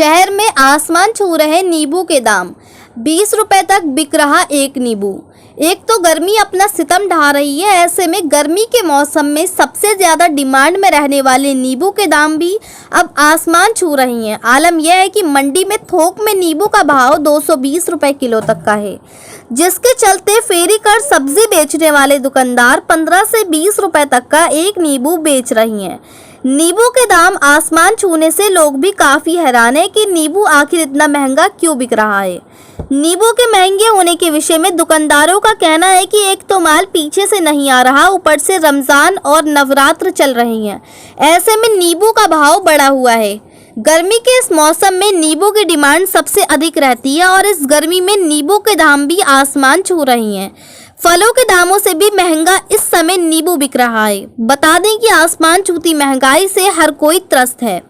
शहर में आसमान छू रहे नींबू के दाम। 20 रुपए तक बिक रहा एक नींबू। एक तो गर्मी अपना सितम ढा रही है, ऐसे में गर्मी के मौसम में सबसे ज़्यादा डिमांड में रहने वाले नींबू के दाम भी अब आसमान छू रही हैं। आलम यह है कि मंडी में थोक में नींबू का भाव 220 रुपए किलो तक का है, जिसके चलते फेरी कर सब्जी बेचने वाले दुकानदार 15 से 20 रुपए तक का एक नींबू बेच रही हैं। नींबू के दाम आसमान छूने से लोग भी काफ़ी हैरान है कि नींबू आखिर इतना महंगा क्यों बिक रहा है। नींबू के महंगे होने के विषय में दुकानदारों का कहना है कि एक तो माल पीछे से नहीं आ रहा, ऊपर से रमज़ान और नवरात्र चल रही हैं, ऐसे में नींबू का भाव बढ़ा हुआ है। गर्मी के इस मौसम में नींबू की डिमांड सबसे अधिक रहती है और इस गर्मी में नींबू के दाम भी आसमान छू रही हैं। फलों के दामों से भी महंगा इस समय नींबू बिक रहा है। बता दें कि आसमान छूती महंगाई से हर कोई त्रस्त है।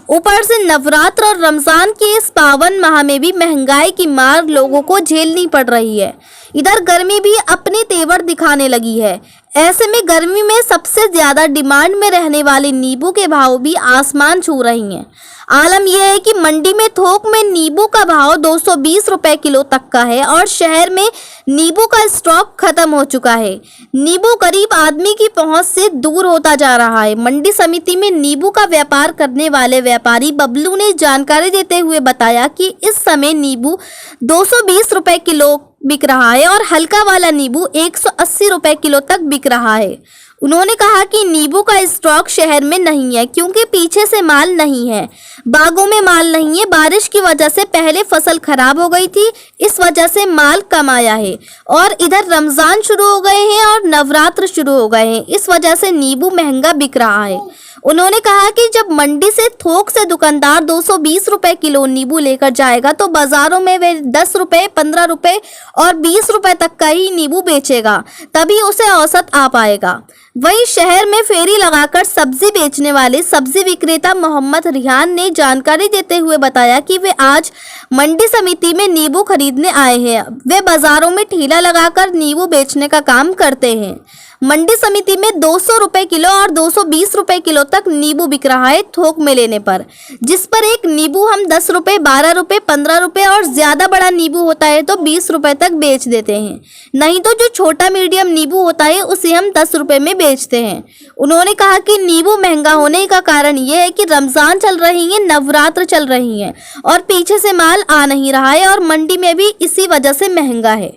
ऊपर से नवरात्र और रमज़ान के इस पावन माह में भी महंगाई की मार लोगों को झेलनी पड़ रही है। इधर गर्मी भी अपने तेवर दिखाने लगी है। ऐसे में गर्मी में सबसे ज़्यादा डिमांड में रहने वाले नींबू के भाव भी आसमान छू रही हैं। आलम यह है कि मंडी में थोक में नींबू का भाव 220 रुपए किलो तक का है और शहर में नींबू का स्टॉक खत्म हो चुका है। नींबू गरीब आदमी की पहुंच से दूर होता जा रहा है। मंडी समिति में नींबू का व्यापार करने वाले व्यापारी बबलू ने जानकारी देते हुए बताया कि इस समय नींबू 220 रुपए किलो बिक रहा है और हल्का वाला नींबू 180 रुपए किलो तक बिक रहा है। उन्होंने कहा कि नींबू का स्टॉक शहर में नहीं है क्योंकि पीछे से माल नहीं है, बागों में माल नहीं है। बारिश की वजह से पहले फसल खराब हो गई थी, इस वजह से माल कम आया है और इधर रमज़ान शुरू हो गए हैं और नवरात्र शुरू हो गए हैं, इस वजह से नींबू महंगा बिक रहा है। उन्होंने कहा कि जब मंडी से थोक से दुकानदार 220 रुपए किलो नींबू लेकर जाएगा तो बाजारों में वे 10 रुपए, 15 रुपए और 20 रुपए तक का ही नींबू बेचेगा, तभी उसे औसत आ पाएगा। वहीं शहर में फेरी लगाकर सब्जी बेचने वाले सब्जी विक्रेता मोहम्मद रिहान ने जानकारी देते हुए बताया कि वे आज मंडी समिति में नींबू खरीदने आए हैं। वे बाजारों में ठेला लगाकर नींबू बेचने का काम करते हैं। मंडी समिति में 200 रुपए किलो और 220 रुपए किलो तक नींबू बिक रहा है थोक में लेने पर, जिस पर एक नींबू हम 10 रुपए, 12 रुपए, 15 रुपए और ज़्यादा बड़ा नींबू होता है तो 20 रुपए तक बेच देते हैं। नहीं तो जो छोटा मीडियम नींबू होता है उसे हम 10 रुपए में बेचते हैं। उन्होंने कहा कि नींबू महंगा होने का कारण यह है कि रमज़ान चल रही है, नवरात्र चल रही है और पीछे से माल आ नहीं रहा है और मंडी में भी इसी वजह से महंगा है।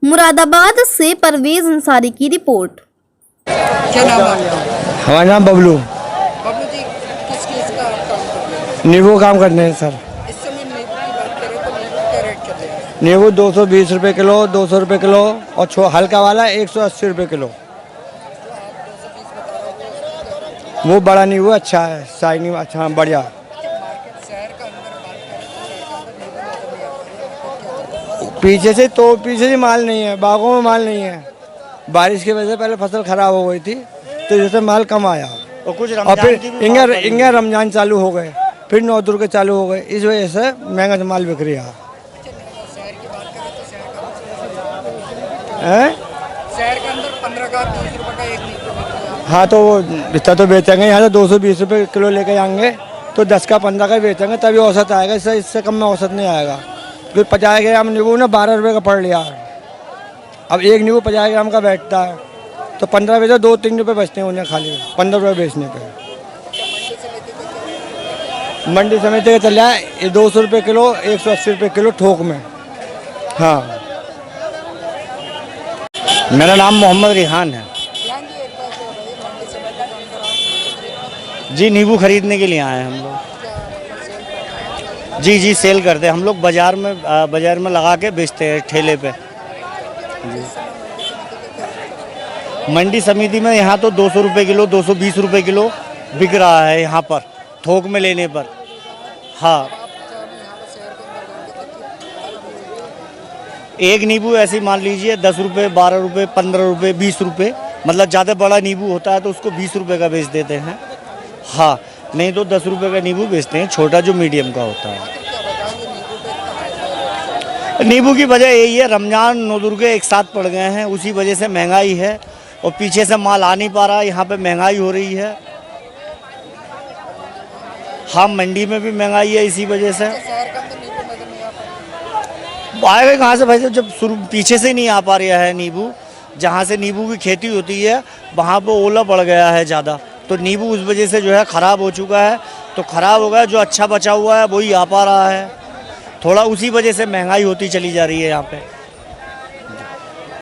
मुरादाबाद से परवेज अंसारी की रिपोर्ट। क्या नाम है? हमारा नाम बबलू। बबलू जी, किस चीज़ का आप काम करते हैं? नींबू काम करते हैं सर। इस समय नींबू की बात करें तो नींबू क्या रेट चल रहा है? नींबू 220 रुपए किलो, 200 रुपए किलो और हल्का वाला 180 रुपए किलो। वो बड़ा नींबू अच्छा है, शाइनिंग अच्छा बढ़िया। पीछे से माल नहीं है, बागों में माल नहीं है। बारिश की वजह से पहले फसल खराब हो गई थी तो जैसे माल कम आया और फिर इंगा रमजान चालू हो गए, फिर 9 दुर्गे चालू हो गए, इस वजह से महंगा माल बिक रहा है। शहर के अंदर 15 का 20 रुपए का एक नींबू। हाँ तो वो इतना तो बेचेंगे, यहाँ से 220 रुपए किलो लेके जाएंगे तो 10 का 15 का बेचेंगे तभी औसत आएगा, इससे कम में औसत नहीं आएगा। फिर 50 ग्राम नींबू ना 12 रुपये का पड़ लिया। अब एक नींबू 50 ग्राम का बैठता है तो 15 रुपये 2-3 रुपये बचते हैं उन्हें खाली 15 रुपये बेचने पे। मंडी समिति का चल रहा है 200 रुपये किलो, 180 रुपये किलो थोक में। हाँ, मेरा नाम मोहम्मद रिहान है जी। नींबू खरीदने के लिए आए हैं हम लोग। जी सेल करते हैं हम लोग, बाज़ार में लगा के बेचते हैं ठेले पे जी। मंडी समिति में यहाँ तो 200 रुपये किलो, 220 रुपये किलो बिक रहा है यहाँ पर थोक में लेने पर। हाँ, एक नींबू ऐसे मान लीजिए 10 रुपये, 12 रुपये, 15 रुपये, 20 रुपये, मतलब ज़्यादा बड़ा नींबू होता है तो उसको 20 रुपये का बेच देते हैं। हाँ, नहीं तो 10 रुपये का नींबू बेचते हैं, छोटा जो मीडियम का होता है। नींबू की वजह यही है, रमज़ान 9 दुर्गे एक साथ पड़ गए हैं, उसी वजह से महंगाई है और पीछे से माल आ नहीं पा रहा, यहाँ पे महंगाई हो रही है। हाँ, मंडी में भी महंगाई है इसी वजह से। शहर के अंदर नींबू नजर नहीं आ पा आएगा कहाँ से भाई साहब, जब शुरू पीछे से नहीं आ पा रहा है नींबू। जहाँ से नींबू की खेती होती है वहाँ पे ओला पड़ गया है ज़्यादा, तो नींबू उस वजह से जो है ख़राब हो चुका है। तो ख़राब हो गया, जो अच्छा बचा हुआ है वही आ पा रहा है। थोड़ा उसी वजह से महंगाई होती चली जा रही है यहाँ पे।